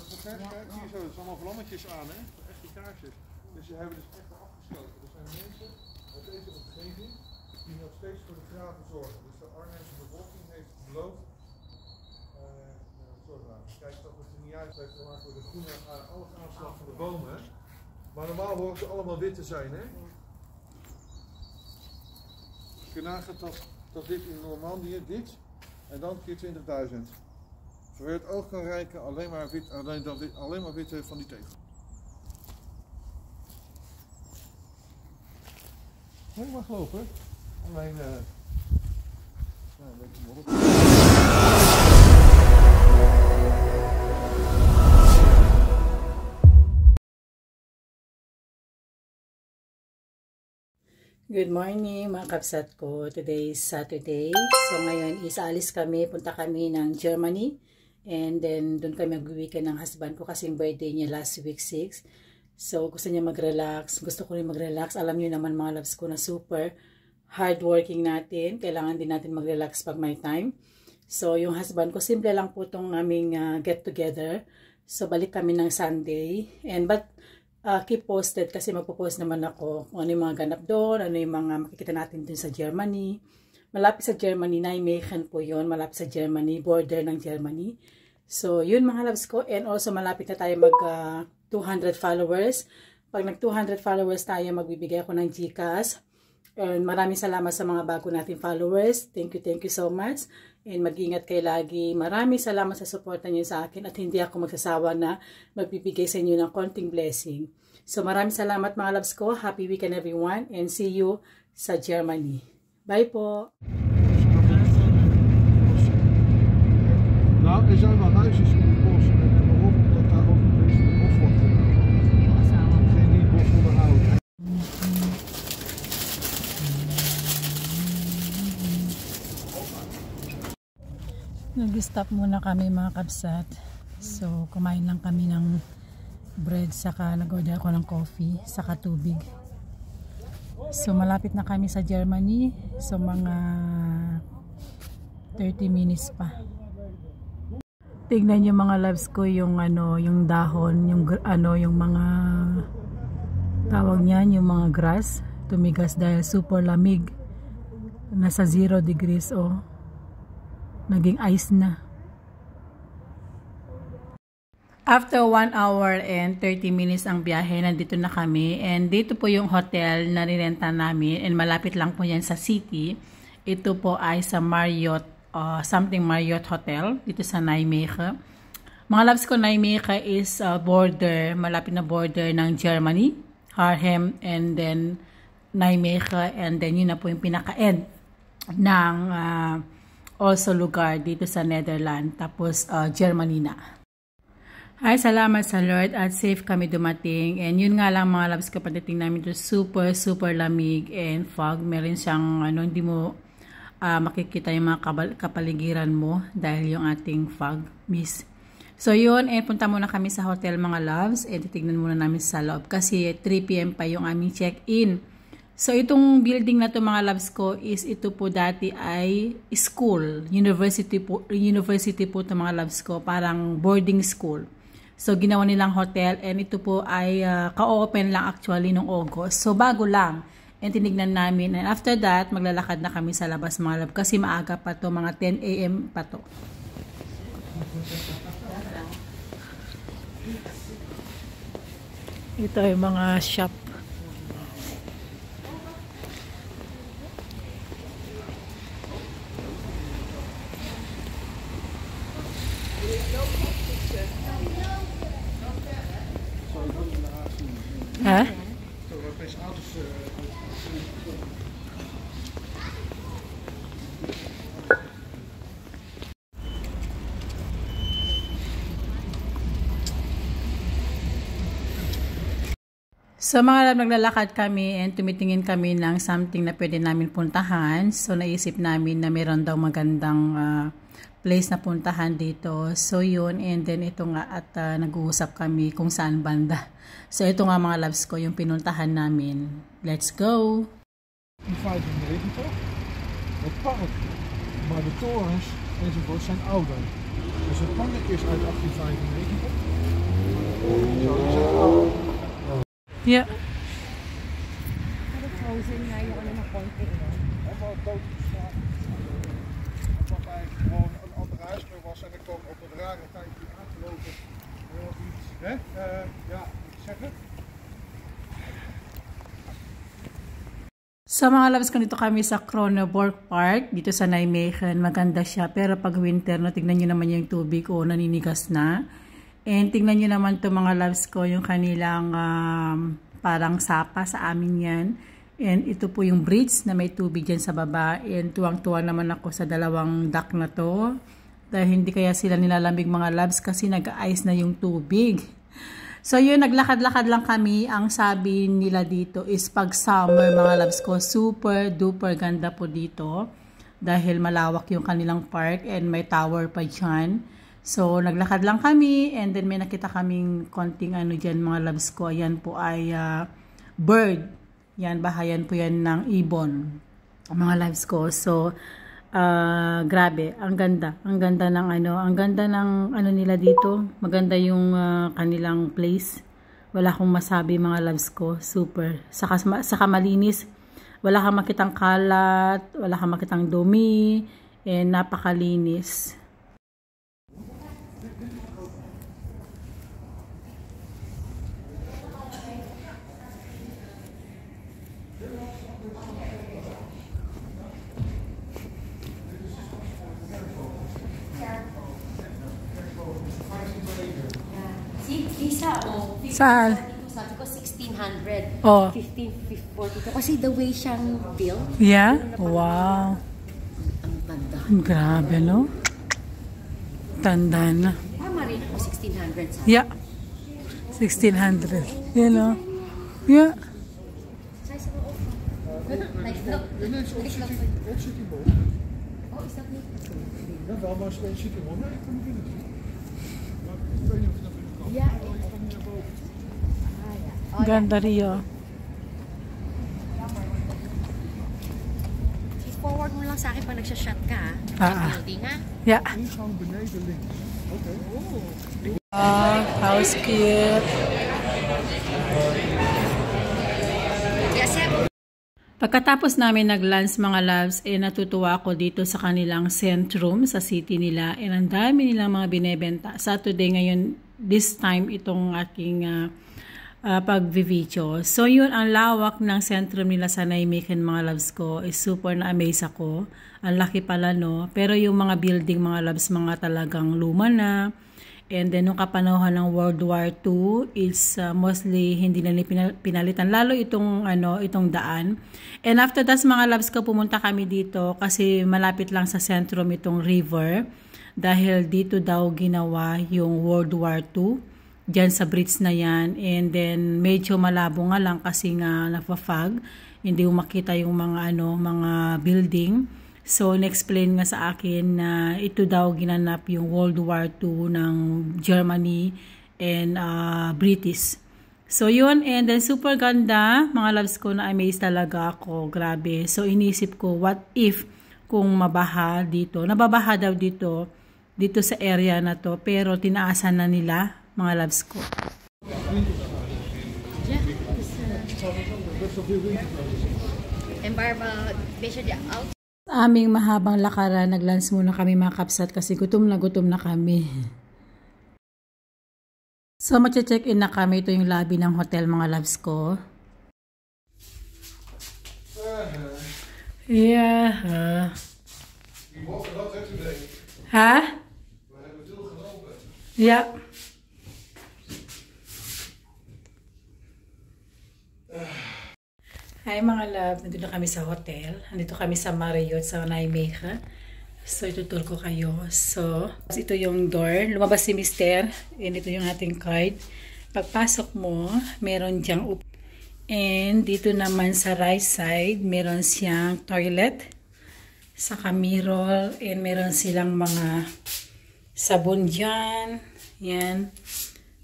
Kijk, hier zo, het zijn allemaal vlammetjes aan, hè? Echte kaarsjes. Dus ze hebben dus echt afgesloten. Er zijn mensen uit deze omgeving die nog steeds voor de graven zorgen. Dus de Arnhemse bevolking heeft beloofd. Kijk dat het er niet uit heeft gemaakt door de groene aanslag van de bomen. Maar normaal horen ze allemaal wit te zijn, hè? Je nagaat dat dit in Normandië, dit en dan keer 20.000. Zodat je het oog kan reiken, alleen maar wit van die tegel. Nee, mag lopen. Alleen een beetje modder. Good morning mga kapsat ko. Today is Saturday. So ngayon alis kami, punta kami ng Germany. And then doon kami mag-weekend ng husband ko kasi yung birthday niya last week 6. So gusto niya mag-relax. Gusto ko rin mag-relax. Alam niyo naman mga loves ko na super hardworking natin. Kailangan din natin mag-relax pag may time. So yung husband ko, simple lang po itong aming get together. So balik kami ng Sunday. Keep posted kasi magpo-post naman ako kung ano yung mga ganap doon, ano yung mga makikita natin dun sa Germany. Malapit sa Germany, Nijmegen po yun, malapit sa Germany, border ng Germany. So yun mga loves ko, and also malapit na tayo mag 200 followers. Pag nag 200 followers tayo, magbibigay ako ng GCash. And maraming salamat sa mga bago nating followers. Thank you so much. And mag-ingat kayo lagi. Maraming salamat sa suporta niyo sa akin at hindi ako magsasawa na magbibigay sa inyo ng konting blessing. So maraming salamat mga loves ko. Happy weekend everyone and see you sa Germany. Bye po! Nou, er zijn wel huisjes in het bos en waarom? Omdat daar ook een beetje de bof wordt gedaan. Geen die bof onderhouden. Nag-stop muna kami mga kapsat. So kumain lang kami ng bread, saka nag-order ako ng coffee, saka tubig. So malapit na kami sa Germany. So mga 30 minutes pa. Tignan niyo mga loves ko yung yung dahon, yung mga tawag niyan, yung mga grass, tumigas dahil super lamig. Nasa 0 degrees naging ice na. After 1 hour and 30 minutes ang biyahe, nandito na kami. And dito po yung hotel na nirenta namin. And malapit lang po yan sa city. Ito po ay sa Marriott, Marriott Hotel. Dito sa Nijmegen. Mga loves ko, Nijmegen is border, malapit na border ng Germany. Arnhem and then Nijmegen. And then yun na po yung pinaka-end ng also lugar dito sa Netherlands. Tapos Germany na. Ay, salamat sa Lord at safe kami dumating. And yun nga lang mga loves ko, pagdating namin to super lamig and fog. Meron siyang hindi mo makikita yung mga kapaligiran mo dahil yung ating fog mist. So yun, punta muna kami sa hotel mga loves and titignan muna namin sa loob kasi 3 PM pa yung aming check-in. So itong building na to mga loves ko is ito po dati ay school, university po to mga loves ko, parang boarding school. So ginawa nilang hotel and ito po ay ka-open lang actually noong August. So bago lang. And tinignan namin and after that maglalakad na kami sa labas mga love kasi maaga pa to, mga 10 AM pa to. Ito ay mga shop. Ha? So mga love, naglalakad kami and tumitingin kami ng something na pwede namin puntahan. So naisip namin na meron daw magandang place na puntahan dito. So yun, and then ito nga at nag-uusap kami kung saan banda. So ito nga mga loves ko yung pinuntahan namin. Let's go! 1895, het park, maar de torens enzovoort zijn ouder. Dus het park is uit 1895 Zo, die zijn oud. Ja. Frozen nga yung ano ng konti. Helemaal doodgeslagen. Omdat hij gewoon een ander huismeer was en er kwam op een rare tijd hier aangelopen. Heel iets, hè? Ja, moet ik zeggen. Sa mga loves ko, dito kami sa Kronenborg Park, dito sa Nijmegen. Maganda siya, pero pag winter, no, tignan nyo naman yung tubig, naninigas na. And tignan nyo naman to mga loves ko, yung kanilang parang sapa sa amin yan. And ito po yung bridge na may tubig dyan sa baba. And tuwang-tuwa naman ako sa dalawang dock na to. Dahil hindi kaya sila nilalamig mga loves kasi nag-ice na yung tubig. So yun, naglakad-lakad lang kami. Ang sabi nila dito is pag summer mga loves ko, super duper ganda po dito. Dahil malawak yung kanilang park and may tower pa dyan. So naglakad lang kami and then may nakita kaming konting ano dyan mga loves ko. Ayan po ay bird. Yan, bahayan po yan ng ibon. Mga loves ko. So grabe, ang ganda ng ano nila dito. Maganda yung kanilang place. Wala akong masabi mga loves ko, super. Saka malinis. Wala kang makitang kalat, wala kang makitang dumi, and napakalinis. Saan? Sabi ko 1600. Oh. 1542. Kasi the way siyang built. Yeah? Wow. Ang tanda. Grabe, no? Tanda na. Tama rin ako 1600 sa. Yeah. 1600. You know? Yeah. Size of like, look. Nee, het is Old City Mall. Oh, is that niet? Ja, wel, maar het is Old City Mall. Nee, ik kom niet binnen. Maar ik weet niet of je dat binnen kan. Ja. Ik kom niet naar boven. Ganda Rio. Forward mo lang sa akin pag nagsha-shot ka. Building, ha? Yeah. Ingang beneden links. Oké. House cute. Yes, sir. Pagkatapos namin nag-lunch mga loves, natutuwa ako dito sa kanilang centrum sa city nila. Ang dami nilang mga binebenta. Saturday ngayon, this time itong aking pag-video. So yun, ang lawak ng centrum nila sa Nijmegen mga loves ko. Is super na-amaze ako. Ang laki pala, no? Pero yung mga building mga loves, mga talagang luma na. And then, nung kapanahonan ng World War II, is mostly hindi na pinalitan. Lalo itong daan. And after that, mga loves ko, pumunta kami dito kasi malapit lang sa sentrum itong river. Dahil dito daw ginawa yung World War II. Diyan sa bridge na yan. And then, medyo malabo nga lang kasi nga nagpa-fog. Hindi mo makita yung mga building. So, in-explain nga sa akin na ito daw ginanap yung World War II ng Germany and British. So, yun. And then, super ganda. Mga loves ko, na-amaze talaga ako. Grabe. So, inisip ko, what if kung mabaha dito? Nababaha daw dito sa area na to. Pero, tinaasan na nila, mga loves ko. Yeah. And Barbara, basically out. Sa aming mahabang lakaran, nag-lunch muna kami mga kapsat kasi gutom na kami. So, mag-check-in na kami. Ito yung lobby ng hotel mga loves ko. Yeah. Ha? Yeah. Hi mga love, nandito kami sa hotel. Nandito kami sa Marriott sa Nijmegen. So itutur ko kayo. So ito yung door. Lumabas si Mister. And ito yung ating card. Pagpasok mo, meron diyang and dito naman sa right side, meron siyang toilet. Saka mirror. And meron silang mga sabon dyan. Yan.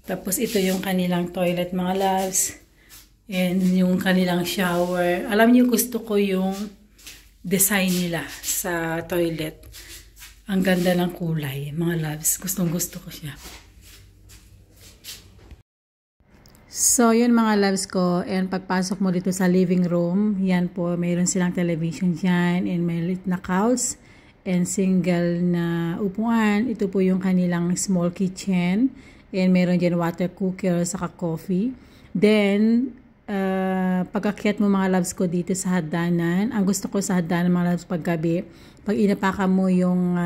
Tapos ito yung kanilang toilet mga loves. And yung kanilang shower. Alam niyo, gusto ko yung design nila sa toilet. Ang ganda ng kulay, mga loves. Gustong gusto ko siya. So, yun mga loves ko. And pagpasok mo dito sa living room, yan po, mayroon silang television dyan and may lit na couch and single na upuan. Ito po yung kanilang small kitchen and mayroon dyan water cooker saka coffee. Then, pagkakyat mo mga loves ko dito sa hagdanan, ang gusto ko sa hagdanan mga loves paggabi, pag inapakan mo yung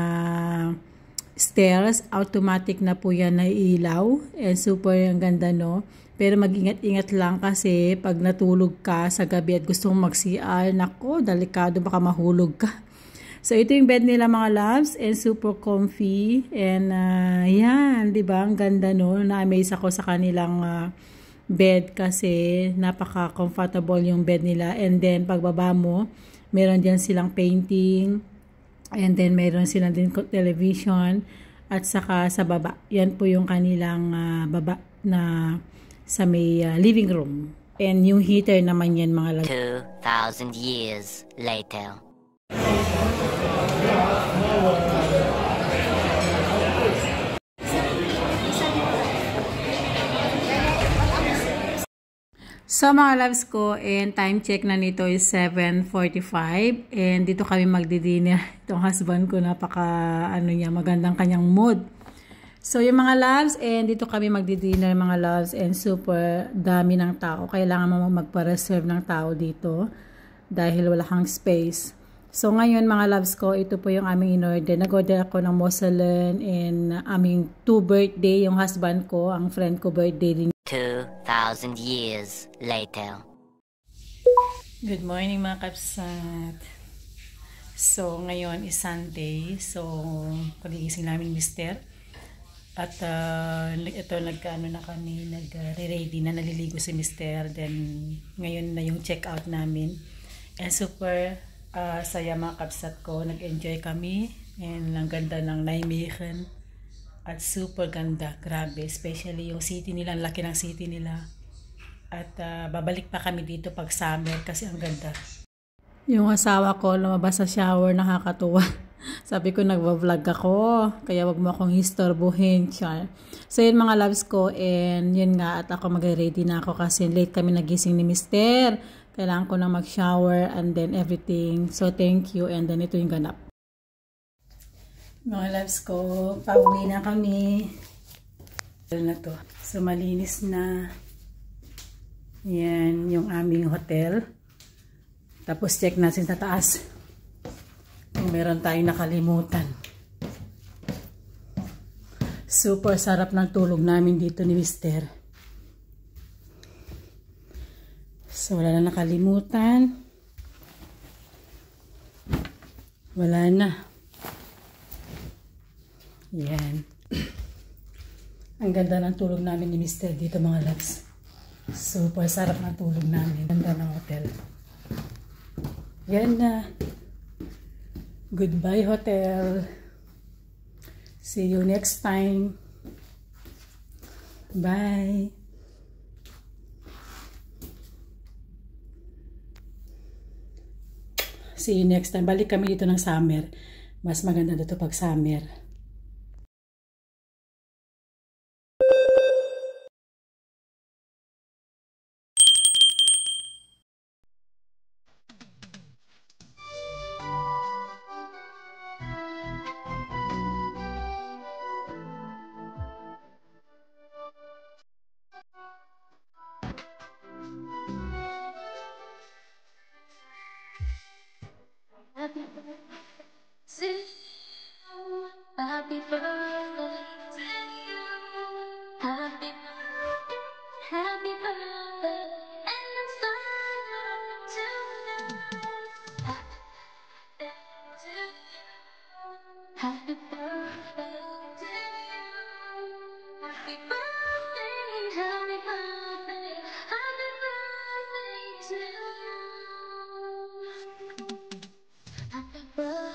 stairs, automatic na po yan na ilaw and super ang ganda no. Pero mag-ingat-ingat lang kasi pag natulog ka sa gabi at gusto mong mag-CR, nako, delikado baka mahulog ka. So ito yung bed nila mga loves and super comfy and yan, 'di ba? Ang ganda no. Na-amaze ako sa kanilang bed kasi napaka-comfortable yung bed nila and then pagbaba mo, meron diyan silang painting and then meron silang din television at saka sa baba. Yan po yung kanilang baba na sa may living room. And yung heater naman yan mga loves. 2,000 years later. So mga loves ko, and time check na nito is 7:45 and dito kami magdi-dinner. Itong husband ko magandang kanyang mood. So yung mga loves, and dito kami magdi-dinner mga loves and super dami ng tao. Kailangan mo magpa-reserve ng tao dito dahil wala kang space. So ngayon mga loves ko, ito po yung aming in-order. Nag-order ako ng mozzarella and aming 2 birthday, yung husband ko, ang friend ko birthday din. 2,000 years later. Good morning mga kapsat. So ngayon is Sunday. So pagigising namin mister. At ito nagkaano na kami, nag-ready na, naliligo si mister. Then ngayon na yung check out namin. And super saya mga kapsat ko. Nag-enjoy kami. And ang ganda ng Nijmegen. At super ganda, grabe, especially yung city nila, ang laki ng city nila. At babalik pa kami dito pag summer kasi ang ganda. Yung asawa ko lumabas sa shower, nakakatuwa. Sabi ko nagva-vlog ako, kaya wag mo akong istorbohin, char. So yun mga loves ko, and yun nga, at ako mag-ready na ako kasi late kami nagising ni mister. Kailangan ko na mag-shower and then everything. So thank you, and then ito yung ganap. Mga loves ko, pauwi na kami. Na to. So malinis na. Yan yung aming hotel. Tapos check natin sa taas. Kung meron tayong nakalimutan. Super sarap ng tulog namin dito ni Mister. So wala na nakalimutan. Wala na. Yan. Ang ganda ng tulog namin ni Mister dito mga loves. Super sarap ng tulog namin. Ganda ng hotel. Yan na. Goodbye hotel. See you next time. Bye. See you next time. Balik kami dito ng summer. Mas maganda dito pag summer. Happy birthday.